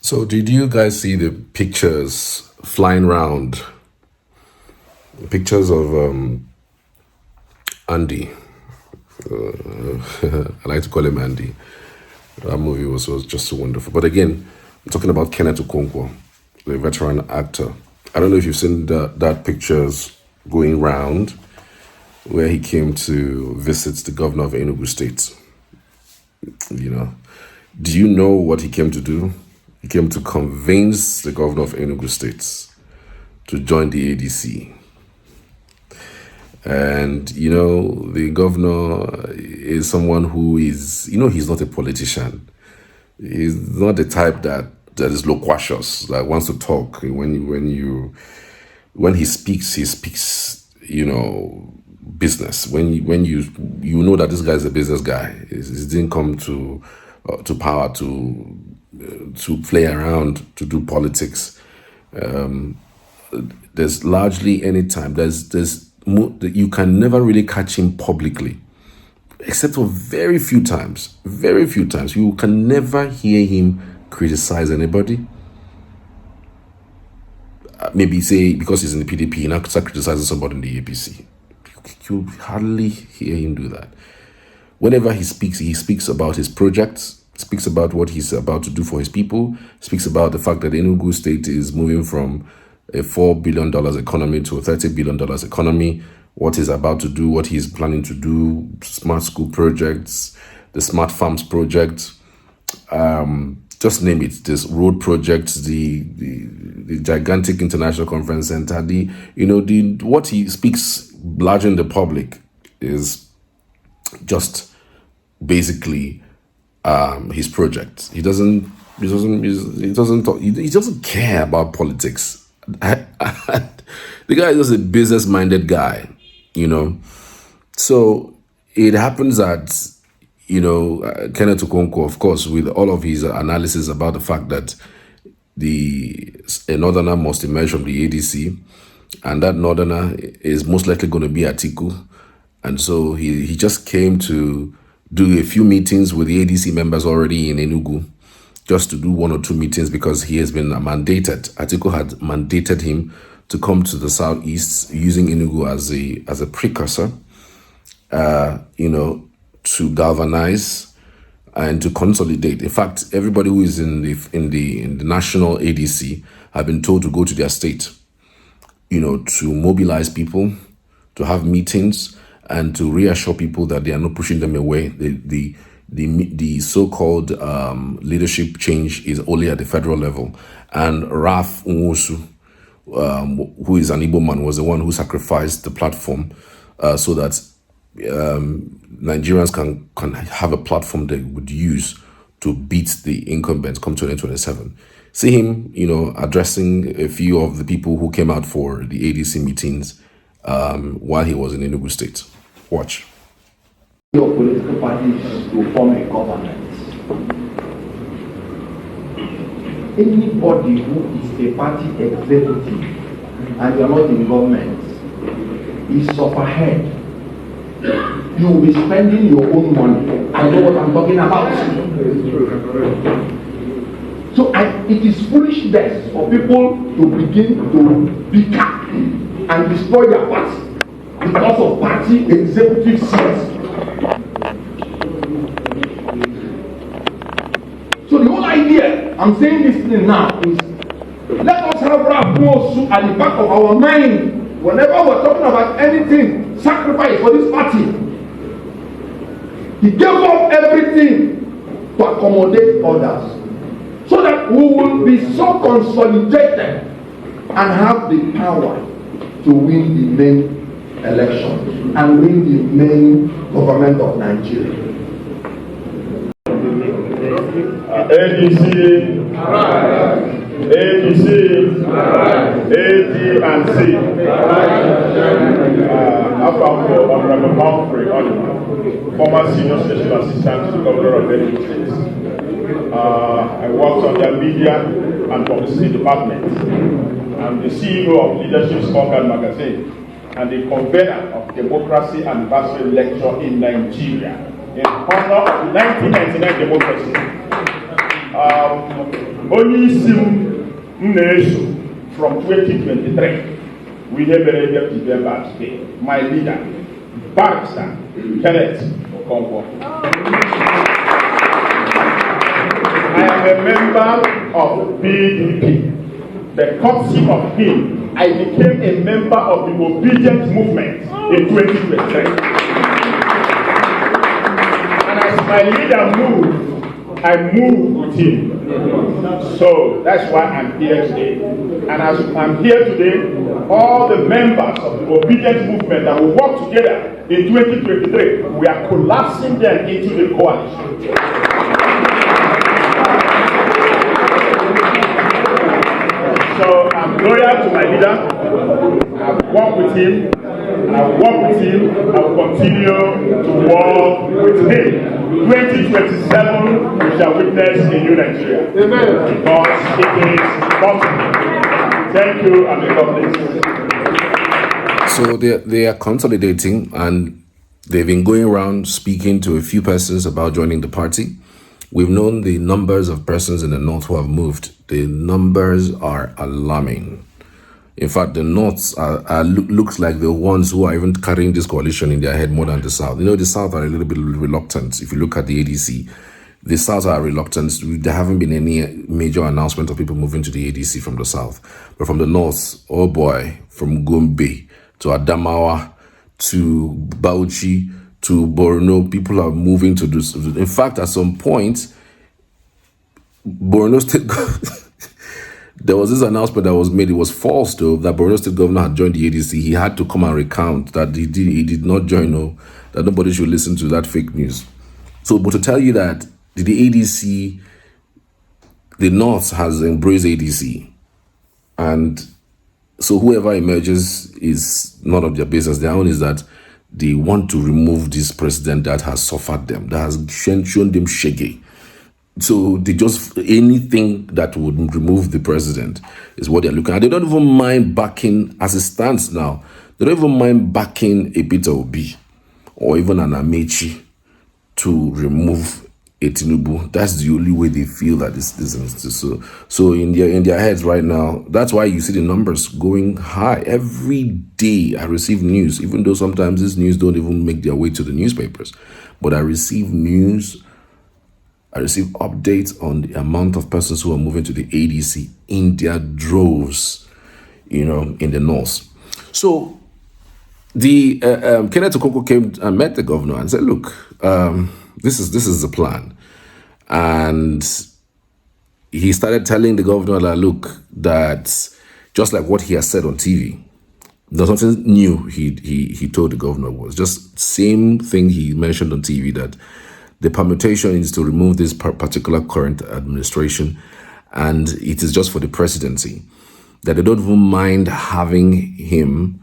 So, did you guys see the pictures flying around? The pictures of Andy. I like to call him Andy. That movie was just so wonderful. But again, I'm talking about Kenneth Okonkwo, the veteran actor. I don't know if you've seen that pictures going round where he came to visit the governor of Enugu State. You know, do you know what he came to do? He came to convince the governor of Enugu State to join the ADC. And, the governor is someone who is, he's not a politician. He's not the type that is loquacious, that wants to talk. When he speaks, business. When you know that this guy is a business guy. He didn't come to power to play around, to do politics. There's largely any time you can never really catch him publicly, except for very few times. You can never hear him criticize anybody. Maybe say because he's in the PDP, he now start criticizing somebody in the APC. You hardly hear him do that. Whenever he speaks about his projects, speaks about what he's about to do for his people, speaks about the fact that Enugu State is moving from a $4 billion economy to a $30 billion economy, what he's about to do, what he's planning to do, smart school projects, the smart farms project, just name it, this road projects, the gigantic international conference center, what he speaks large in the public is just basically his project. He doesn't care about politics. The guy is just a business-minded guy, So it happens that, Kenneth Okonkwo, of course, with all of his analysis about the fact that a northerner must emerge from the ADC, and that northerner is most likely going to be Atiku. And so he just came to do a few meetings with the ADC members already in Enugu, just to do one or two meetings because he has been mandated. Atiku had mandated him to come to the southeast using Enugu as a precursor, to galvanize and to consolidate. In fact, everybody who is in the national ADC have been told to go to their state, to mobilize people, to have meetings, and to reassure people that they are not pushing them away. The so-called leadership change is only at the federal level. And Raf Nwosu, who is an Igbo man, was the one who sacrificed the platform so that Nigerians can have a platform they would use to beat the incumbents come 2027. See him, addressing a few of the people who came out for the ADC meetings while he was in Enugu State. Watch. Your political parties to form a government. Anybody who is a party executive and you are not in government is sufferhead. You will be spending your own money. I know what I'm talking about. So it is foolishness for people to begin to bicker and destroy their party because of party executive seats. So the whole idea, I'm saying this thing now, is let us have Raf Nwosu at the back of our mind whenever we're talking about anything, sacrifice for this party. He gave up everything to accommodate others so that we will be so consolidated and have the power to win the main election and win the main government of Nigeria. ADC, ADC, AD and C. Honorable Humphrey, former senior special assistant to the governor of Enugu State. I worked on the media and publicity department. I'm the CEO of Leadership Scorecard magazine and the convener of Democracy Anniversary Lecture in Nigeria in honor of the 1999 democracy. only sim from 2023. We have been able to remember today. My leader, Barrister Kenneth Okonkwo. I am a member of PDP. The courtesy of him, I became a member of the Oblige movement in 2023. And as my leader moved, I moved with him. So that's why I'm here today. And as I'm here today, all the members of the Obedient movement that will work together in 2023, we are collapsing them into the coalition. So I'm loyal to my leader. I've worked with him. And I will work with him. I will continue to work with him. 2027, we shall witness a new Nigeria. Amen. Because it is possible. Thank you, and God bless. So they are consolidating, and they've been going around speaking to a few persons about joining the party. We've known the numbers of persons in the North who have moved. The numbers are alarming. In fact, the North looks like the ones who are even carrying this coalition in their head more than the South. You know, the South are a little bit reluctant. If you look at the ADC, the South are reluctant. There haven't been any major announcement of people moving to the ADC from the South. But from the North, oh boy, from Gombe to Adamawa to Bauchi to Borno, people are moving to this. In fact, at some point, Borno State... There was this announcement that was made. It was false, though, that Borno State Governor had joined the ADC. He had to come and recount that he did not join, no, that nobody should listen to that fake news. So, but to tell you that the ADC, the North has embraced ADC. And so whoever emerges is none of their business. Their own is that they want to remove this president that has suffered them, that has shown them shaggy. So they just, anything that would remove the president is what they're looking at. They don't even mind backing, as it stands now, they don't even mind backing a Peter Obi or even an Amechi to remove a Tinubu. That's the only way they feel that this is so in their heads right now. That's why you see the numbers going high. Every day I receive news, even though sometimes this news don't even make their way to the newspapers. But I receive news, I receive updates on the amount of persons who are moving to the ADC in their droves, you know, in the North. So the Kenneth Okonkwo came and met the governor and said, look, this is the plan. And he started telling the governor that, look, that just like what he has said on TV, there's something new he told the governor was just same thing he mentioned on TV, that the permutation is to remove this particular current administration, and it is just for the presidency. That they don't even mind having him,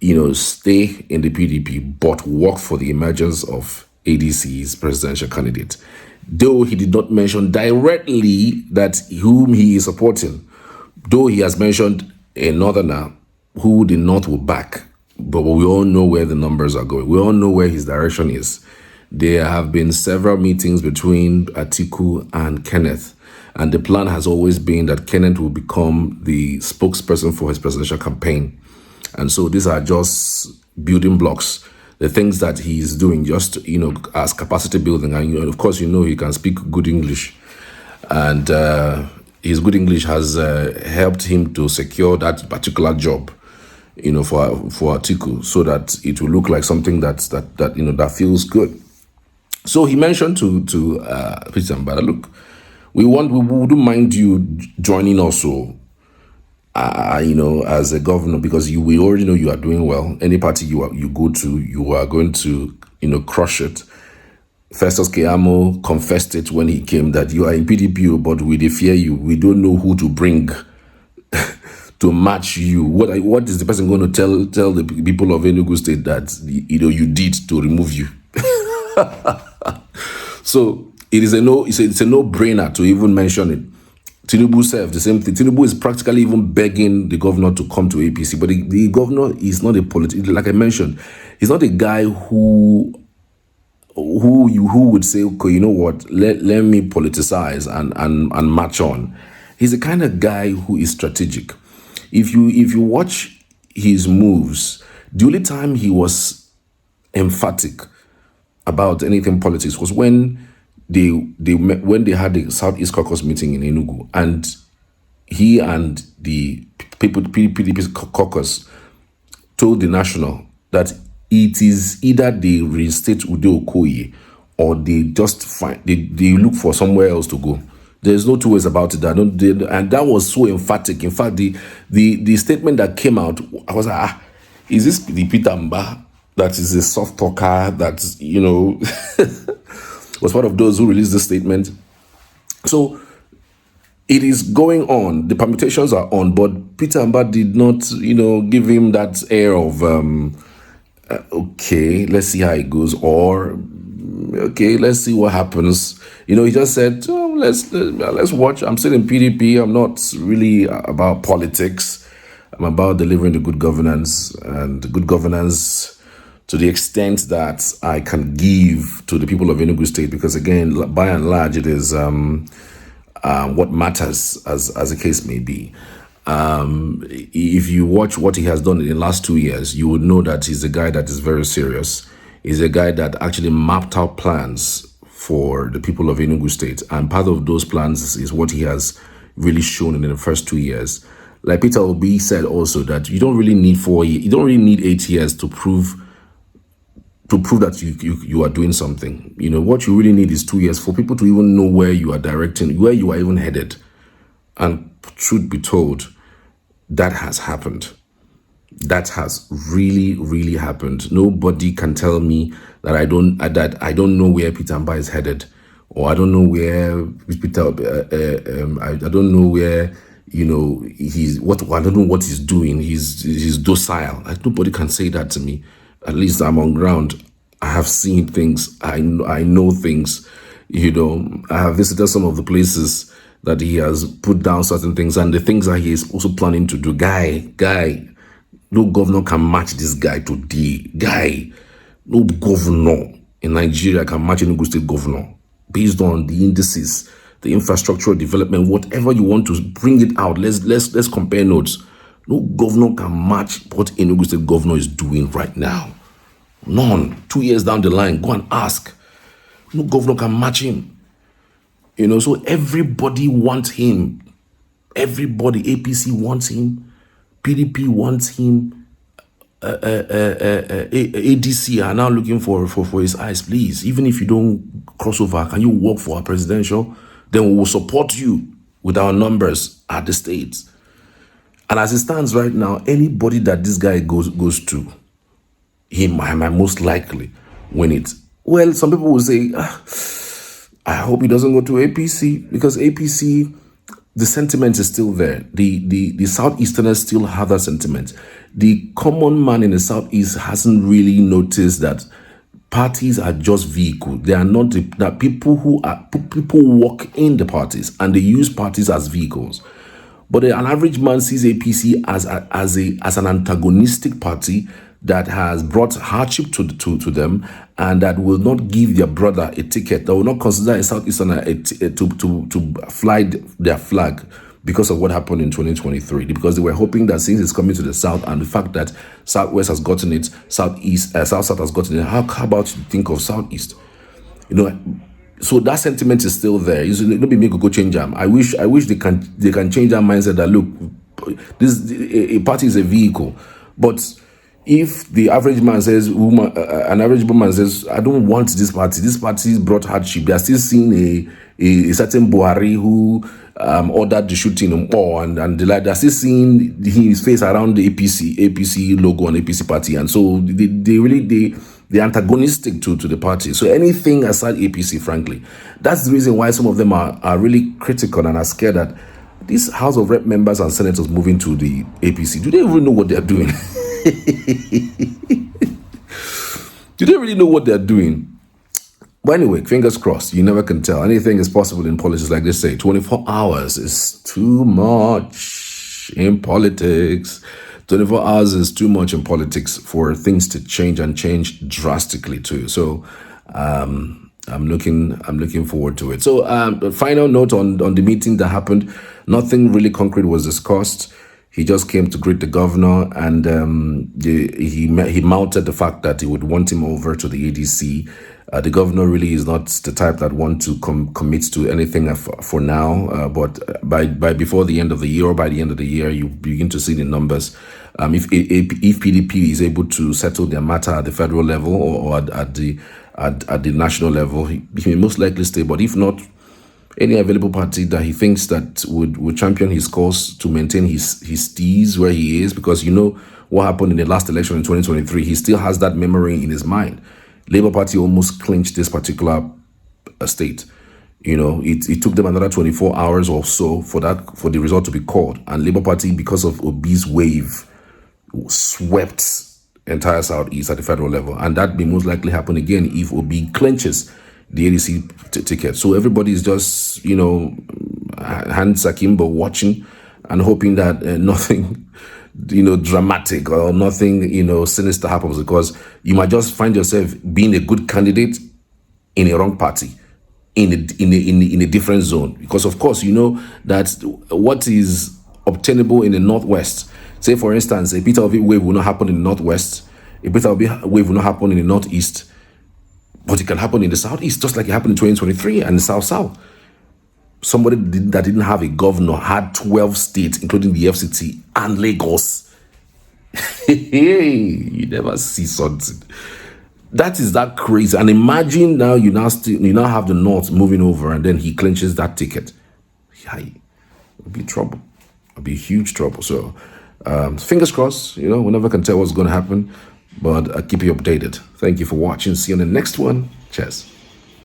you know, stay in the PDP, but work for the emergence of ADC's presidential candidate. Though he did not mention directly that whom he is supporting, though he has mentioned a northerner who the North will back, but we all know where the numbers are going. We all know where his direction is. There have been several meetings between Atiku and Kenneth, and the plan has always been that Kenneth will become the spokesperson for his presidential campaign. And so these are just building blocks, the things that he is doing just, you know, as capacity building. And, you know, of course, you know, he can speak good English, and his good English has helped him to secure that particular job, you know, for Atiku, so that it will look like something that you know, that feels good. So he mentioned to Peter Mbah, look, we wouldn't mind you joining also, you know, as a governor, because we already know you are doing well. Any party you go to, you are going to, you know, crush it. Festus Keyamo confessed it when he came that you are in PDP, but we fear you. We don't know who to bring to match you. What is the person going to tell the people of Enugu State that, you know, you did to remove you? So it's a no-brainer to even mention it. Tinubu said the same thing. Tinubu is practically even begging the governor to come to APC, but the governor is not a politician. Like I mentioned, he's not a guy who who would say, okay, you know what, let me politicize and march on. He's the kind of guy who is strategic. If you watch his moves, the only time he was emphatic about anything politics was when they had the Southeast Caucus meeting in Enugu, and he and the people PDP caucus told the National that it is either they reinstate Ude Okoye or they just they look for somewhere else to go. There's no two ways about it. And that was so emphatic. In fact, the statement that came out, I was like, is this the Peter Mbah that is a soft talker that, was one of those who released the statement? So it is going on. The permutations are on, but Peter Mbah did not, give him that air of, okay, let's see how it goes, or okay, let's see what happens. He just said, oh, let's watch. I'm still in PDP. I'm not really about politics. I'm about delivering the good governance, and good governance to the extent that I can give to the people of Enugu State, because again, by and large, it is what matters, as the case may be. If you watch what he has done in the last 2 years, you would know that he's a guy that is very serious. He's a guy that actually mapped out plans for the people of Enugu State. And part of those plans is what he has really shown in the first 2 years. Like Peter Obi said also, that you don't really need 4 years, you don't really need 8 years to prove that you are doing something. What you really need is 2 years for people to even know where you are directing, where you are even headed. And truth be told, that has happened. That has really, really happened. Nobody can tell me that I don't know where Peter Mbah is headed, or I don't know where Peter. I don't know where he's what. I don't know what he's doing. He's docile. Nobody can say that to me. At least I'm on ground. I have seen things. I know things. I have visited some of the places that he has put down certain things, and the things that he is also planning to do. Guy. No governor can match this guy today. No governor in Nigeria can match Enugu State governor based on the indices, the infrastructural development, whatever you want to bring it out. Let's compare notes. No governor can match what Enugu State governor is doing right now. None. 2 years down the line, go and ask. No governor can match him. So everybody wants him. Everybody, APC wants him. PDP wants him. ADC are now looking for his eyes. Please, even if you don't cross over, can you work for our presidential? Then we will support you with our numbers at the states. And as it stands right now, anybody that this guy goes to, he might most likely win it. Well, some people will say, I hope he doesn't go to APC, because APC, the sentiment is still there. The Southeasterners still have that sentiment. The common man in the Southeast hasn't really noticed that parties are just vehicles. They are not that people work in the parties, and they use parties as vehicles. But an average man sees APC as an antagonistic party that has brought hardship to them, and that will not give their brother a ticket, that will not consider a Southeasterner to fly their flag because of what happened in 2023. Because they were hoping that since it's coming to the South, and the fact that Southwest has gotten it, South South has gotten it, how about you think of Southeast? So that sentiment is still there. Let me make a go change them. I wish they can change their mindset that, look, a party is a vehicle, but if the average man says, an average woman says, I don't want this party brought hardship, they are still seeing a certain Buhari who ordered the shooting and the like. They're still seeing his face around the APC logo and APC party, and so they're antagonistic to the party. So anything aside APC, frankly, that's the reason why some of them are really critical and are scared that these House of Rep members and senators moving to the APC, do they even know what they're doing? Do they really know what they're doing? But anyway, fingers crossed. You never can tell. Anything is possible in politics, like they say. 24 hours is too much in politics. 24 hours is too much in politics for things to change, and change drastically too. So I'm looking forward to it. So, the final note on the meeting that happened, nothing really concrete was discussed. He just came to greet the governor, and he mounted the fact that he would want him over to the ADC. The governor really is not the type that want to commit to anything for now. But by before the end of the year, or by the end of the year, you begin to see the numbers. If PDP is able to settle their matter at the federal level or at the national level, he may most likely stay. But if not, any available party that he thinks that would champion his cause to maintain his steez where he is, because you know what happened in the last election in 2023, he still has that memory in his mind. Labour Party almost clinched this particular state. You know, it took them another 24 hours or so for the result to be called, and Labour Party, because of Obi's wave, swept entire Southeast at the federal level, and that may most likely happen again if Obi clinches the ADC ticket. So everybody is just, you know, hands akimbo, watching and hoping that nothing, you know, dramatic or nothing, you know, sinister happens, because you might just find yourself being a good candidate in a wrong party, in a different zone. Because of course, you know that what is obtainable in the Northwest, say for instance, a Peter Obi wave will not happen in the Northwest, a Peter Obi wave will not happen in the Northeast, but it can happen in the Southeast, just like it happened in 2023 and the South. Somebody that didn't have a governor had 12 states, including the FCT and Lagos. You never see something. That is that crazy. And imagine now you now have the North moving over, and then he clinches that ticket. Yeah, it'll be trouble. It'll be huge trouble. So fingers crossed. You know, we never can tell what's going to happen, but I'll keep you updated. Thank you for watching. See you on the next one. Cheers.